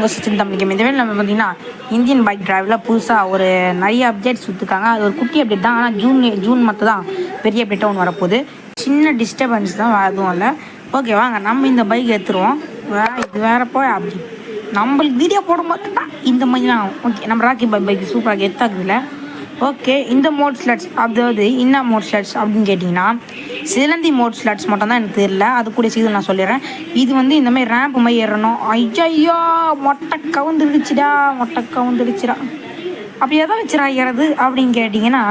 உங்கள் சிஸ்டம் தமிழிக்கும். இந்த வேலை நம்ம பார்த்தீங்கன்னா இந்தியன் பைக் டிரைவில் புதுசாக ஒரு நிறைய அப்டேட்ஸ் கொடுத்துருக்காங்க. அது ஒரு குட்டி அப்டேட் தான். ஆனால் ஜூன் மட்டும் தான் பெரிய அப்டேட்டாக ஒன்று வரப்போகுது. சின்ன டிஸ்டர்பன்ஸ் தான், எதுவும் இல்லை. ஓகே வாங்க நம்ம இந்த பைக் எடுத்துருவோம். இது வேற போய் அப்படி நம்மளுக்கு வீடியோ போட மாட்டோம்னா இந்த மாதிரி தான். ஓகே நம்ம ராக்கி பைக் சூப்பராக எத்தாக்குதுல. ஓகே இந்த மோட் ஸ்லட்ஸ், அதாவது என்ன மோட் ஸ்லட்ஸ் அப்படின்னு கேட்டிங்கன்னா சிலந்தி மோட் ஸ்லட்ஸ் மட்டும் தான் எனக்கு தெரியல. அது கூட சீக்கிரம் நான் சொல்லிடுறேன். இது வந்து இந்த மாதிரி ரேம்ப் மாதிரி ஏறணும். ஐயோ மொட்டை கவுந்துடுச்சுடா, அப்படி எதை வச்சுரா ஏறது அப்படின்னு கேட்டிங்கன்னா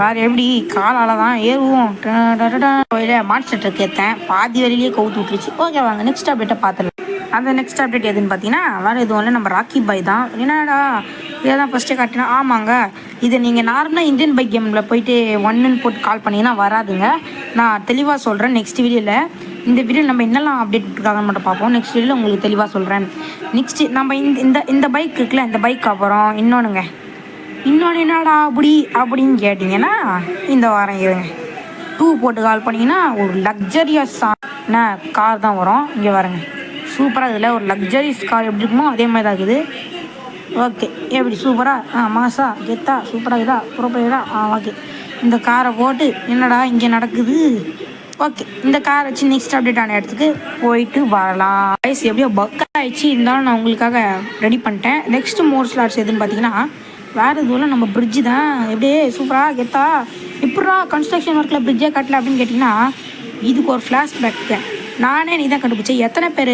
வேறு எப்படி காலால் தான் ஏறுவோம். மான்ஸ்டர் ஏற்றேன், பாதி வழியிலேயே கவுத்து விட்டுருச்சு. ஓகே வாங்க நெக்ஸ்ட் அப்டேட்டை பார்த்துலாம். அந்த நெக்ஸ்ட் அப்டேட் எதுன்னு பார்த்தீங்கன்னா வேறு எதுவும் இல்லை, நம்ம ராக்கி பாய் தான். என்னடா இதை தான் ஃபஸ்ட்டே காட்டினா. ஆமாங்க, இதை நீங்கள் நார்மலாக இந்தியன் பைக் கேமில் போயிட்டு 1ன்னு போட்டு கால் பண்ணிங்கன்னா வராதுங்க. நான் தெளிவாக சொல்கிறேன் நெக்ஸ்ட் வீடியோவில். இந்த வீடியோவில் நம்ம என்னெல்லாம் அப்டேட் விட்டுருக்காங்கன்னு மட்டும் பார்ப்போம். நெக்ஸ்ட் வீடியோவில் உங்களுக்கு தெளிவாக சொல்கிறேன். நெக்ஸ்ட்டு நம்ம இந்த பைக் இருக்குல்ல, இந்த பைக் அப்புறம் இன்னொன்று என்னடா அப்படின்னு கேட்டிங்கன்னா இந்த வாரம் இருங்க 2 போட்டு கால் பண்ணிங்கன்னா ஒரு லக்ஸரியஸான கார் தான் வரும். இங்கே வரேங்க சூப்பராக இதில் ஒரு லக்ஸரியஸ் கார் எப்படி இருக்குமோ அதே மாதிரி தான் இருக்குது. ஓகே எப்படி சூப்பராக மாசா கெத்தா சூப்பராக இதா ப்ரோப்பரா ஓகே இந்த காரை போட்டு என்னடா இங்கே நடக்குது. ஓகே இந்த காரை வச்சு நெக்ஸ்ட் அப்டேட் ஆன இடத்துக்கு போயிட்டு வரலாம். ரைஸ் எப்படியோ பக் ஆகிடுச்சு, இருந்தாலும் நான் உங்களுக்காக ரெடி பண்ணிட்டேன். நெக்ஸ்ட்டு மோர் ஸ்லாட்ஸ் எதுன்னு பார்த்தீங்கன்னா வேறு எதுவும் நம்ம பிரிட்ஜு தான். எப்படியே சூப்பராக கெத்தா இப்படா கன்ஸ்ட்ரக்ஷன் ஒர்க்கில் பிரிட்ஜே கட்டல அப்படின்னு கேட்டிங்கன்னா இதுக்கு ஒரு ஃப்ளாஷ்பேக்கு நானே நீ தான் கண்டுபிடிச்சேன். எத்தனை பேர்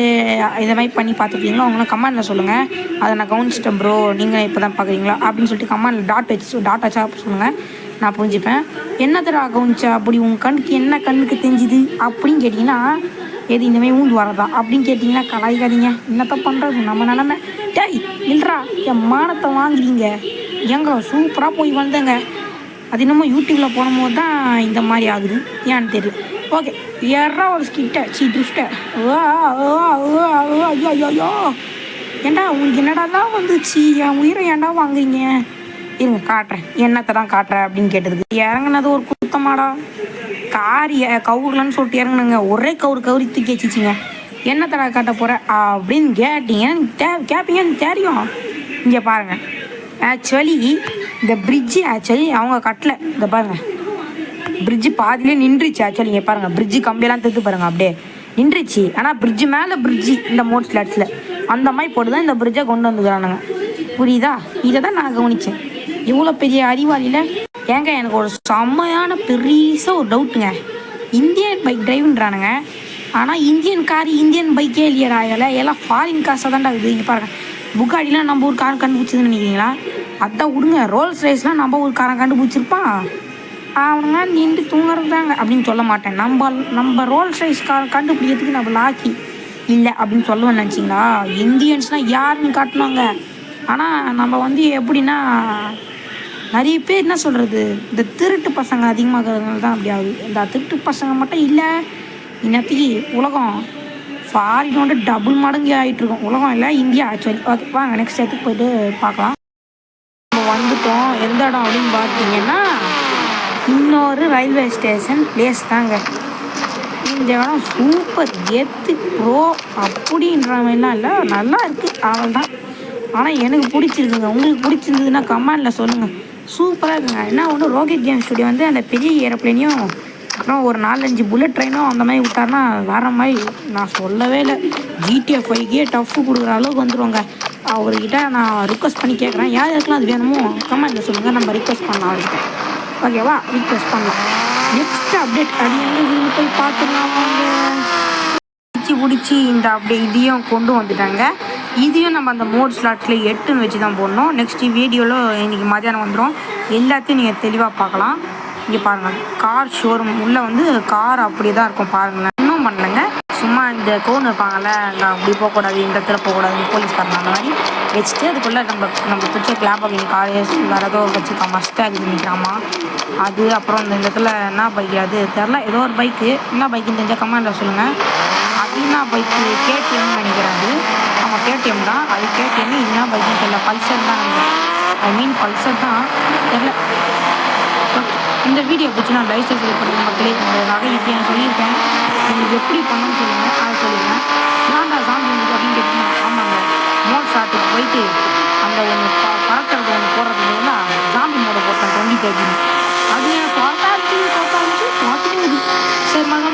இதை மாதிரி பண்ணி பார்த்துருக்கீங்களோ அவங்களாம் கமெண்டில் சொல்லுங்கள். அதை நான் கவனிச்சிட்டேன் ப்ரோ, நீங்கள் இப்போ தான் பார்க்குறீங்களா அப்படின்னு சொல்லிட்டு கமெண்டில் டாட் வச்சா சொல்லுங்கள், நான் புரிஞ்சுப்பேன். என்னத்தடா கவனிச்சா அப்படி உங்கள் கண்ணுக்கு என்ன கண்ணுக்கு தெரிஞ்சுது அப்படின்னு கேட்டிங்கன்னா எது இந்த மாதிரி ஊந்து வரதா அப்படின்னு கேட்டிங்கன்னா கலாய்க்காதீங்க. என்னத்த பண்ணுறது நம்ம நிலமை. டேய் இல்லைடா என் மானத்தை வாங்குறீங்க. எங்க சூப்பராக போய் வந்தேங்க. அது இன்னமும் யூடியூப்பில் போடும்போது தான் இந்த மாதிரி ஆகுது, ஏன்னு தெரியல. ஓகே யாரா ஒரு ட்ரிஃப்ட்டை ஐயோ ஏண்டா உங்களுக்கு என்னடா தான் வந்துச்சு, என் உயிரை ஏன்டா வாங்குறீங்க. இருங்க காட்டுறேன், என்னத்தை தான் காட்டுறேன் அப்படின்னு கேட்டதுக்கு இறங்குனது ஒரு குத்தமாடா. கவுரலன்னு சொல்லிட்டு இறங்குனுங்க, ஒரே கவுரி தூக்கி வச்சிச்சிங்க. என்னத்தடா காட்ட போகிறேன் அப்படின்னு கேட்பீங்கன்னு தெரியும். இங்கே பாருங்கள், ஆக்சுவலி இந்த பிரிட்ஜு அவங்க கட்டலை. இந்த பாருங்கள் பிரிட்ஜு பாதிலே நின்றுச்சு. ஆக்சுவலி இங்கே பாருங்கள் பிரிட்ஜு கம்பியெல்லாம் தூத்து பாருங்கள் அப்படியே நின்றுச்சு. ஆனால் பிரிட்ஜு மேலே பிரிட்ஜு இந்த மோட் ஸ்லாட்ஸில் அந்த மாதிரி போட்டு தான் இந்த பிரிட்ஜை கொண்டு வந்துக்கிறானுங்க. புரியுதா? இதை தான் நான் கவனித்தேன். இவ்வளோ பெரிய அறிவாளியில் ஏங்க எனக்கு ஒரு செம்மையான பெருசாக ஒரு டவுட்டுங்க. இந்தியன் பைக் டிரைவுன்றானுங்க, ஆனால் இந்தியன் பைக்கே இல்லையடா. எல்லாம் ஃபாரின் காசாக தான்டா இருக்குது. இங்கே பாருங்கள் புகாடிலாம் நம்ம ஒரு காரம் கண்டுபிடிச்சதுன்னு நினைக்கிறீங்களா? அதான் விடுங்க, ரோல்ஸ் ரைஸ்லாம் நம்ம ஒரு காரம் கண்டுபிடிச்சிருப்பான். அவனுங்க நின்று தூங்குறதாங்க அப்படின்னு சொல்ல மாட்டேன். நம்ம ரோல்ஸ் ரைஸ் காரம் கண்டுபிடிக்கிறதுக்கு நம்ம லாக்கி இல்லை அப்படின்னு சொல்லுவேன்னு நினச்சிங்களா? இந்தியன்ஸ்னால் யாருன்னு காட்டினாங்க. ஆனால் நம்ம வந்து எப்படின்னா நிறைய பேர் என்ன சொல்கிறது, இந்த திருட்டு பசங்க அதிகமாகிறதுனால தான் அப்படி ஆகுது. இந்த திருட்டு பசங்க மட்டும் இல்லை, இன்னத்துக்கு உலகம் ஃபாரினோட டபுள் மடங்கு ஆகிட்டுருக்கோம். உலகம் இல்லை, இந்தியா ஆக்சுவலி. ஓகே வாங்க நெக்ஸ்ட் இடத்துக்கு போய்ட்டு பார்க்கலாம். நம்ம வந்துட்டோம். எந்த இடம் அப்படின்னு பார்த்தீங்கன்னா இன்னொரு ரயில்வே ஸ்டேஷன் பிளேஸ் தாங்க. இந்த இடம் சூப்பர் எத்து ப்ரோ அப்படின்ற மாதிரிலாம் இல்லை, நல்லா இருக்குது அவள் தான். ஆனால் எனக்கு பிடிச்சிருக்குங்க. உங்களுக்கு பிடிச்சிருந்ததுன்னா கமெண்டில் சொல்லுங்கள். சூப்பராக இருக்குங்க. என்ன ஒன்று ரோக்கெட் கேம் ஸ்டுடியோ வந்து அந்த பெரிய ஏரோப்ளேனையும் அப்புறம் ஒரு 4-5 புல்லட் ட்ரெயினும் அந்த மாதிரி விட்டார்னா வேறு மாதிரி நான் சொல்லவே இல்லை. GTA 5 டஃப்பு கொடுக்குற அளவுக்கு வந்துடுவாங்க. அவர்கிட்ட நான் ரிக்வஸ்ட் பண்ணி கேட்குறேன், யார் யாருக்கெல்லாம் அது வேணுமோ கமெண்டில் சொல்லுங்கள், நம்ம ரிக்வஸ்ட் பண்ணலாம் அவர்கிட்ட. ஓகேவா? ரிக்வஸ்ட் பண்ணலாம். நெக்ஸ்ட் அப்டேட் அது எங்கே போய் பார்த்துக்கலாம். பிடிச்சி இந்த அப்படியே இதையும் கொண்டு வந்துட்டாங்க. இதையும் நம்ம அந்த மோட் ஸ்லாட்ஸில் 8ன்னு வச்சு தான் போடணும். நெக்ஸ்ட் வீடியோவில் இன்றைக்கி மதியானம் வந்துடும். எல்லாத்தையும் நீங்கள் தெளிவாக பார்க்கலாம். இங்கே பாருங்கள் கார் ஷோரூம் உள்ளே வந்து கார் அப்படி தான் இருக்கும் பாருங்களேன். இன்னும் பண்ணலைங்க, சும்மா இந்த கோன் வைப்பாங்கள்ல, நான் அப்படி போகக்கூடாது இந்த இடத்துல போகக்கூடாது போலீஸ்காரங்க அந்த மாதிரி வச்சுட்டு அதுக்குள்ளே நம்ம பிடிச்ச கிளாபாக கார் வேறு ஏதோ வச்சுருக்கா மஸ்டாக் நிற்கிறாமா அது. அப்புறம் இந்த இடத்துல என்ன பைக் அது தெரில, ஏதோ ஒரு பைக்கு என்ன பைக்குன்னு தெரிஞ்சால் கமெண்டில் சொல்லுங்கள். அது என்ன பைக்கு KTM நினைக்கிறாரு. ஆமாம் KTM தான், அது KTM. இதுனா பைக்குன்னு தெரியல, பல்சர் தான் நினைக்கிறேன். பல்சர் தான் தெரில. இந்த வீடியோ பிடிச்சினா லைக் சப்ஸ்கிரைப் பண்ணுங்கள் மக்களே. உங்களுக்காக இப்போ நான் சொல்லியிருக்கேன், உங்களுக்கு எப்படி பண்ணணும்னு சொல்லுங்கள், அதை சொல்லுங்கள். ஏன்டா சாமி உங்களுக்கு அப்படின்னு கேட்டிங்கன்னா ஆமாங்க போயிட்டு அந்த ஒன்று பறக்கிறது ஒன்று போடுறதுக்கு வந்து ஜாம்பி மோட போட்டேன் 2030. அது எனக்கு பார்த்தாச்சு பார்த்துட்டு சரி மகன்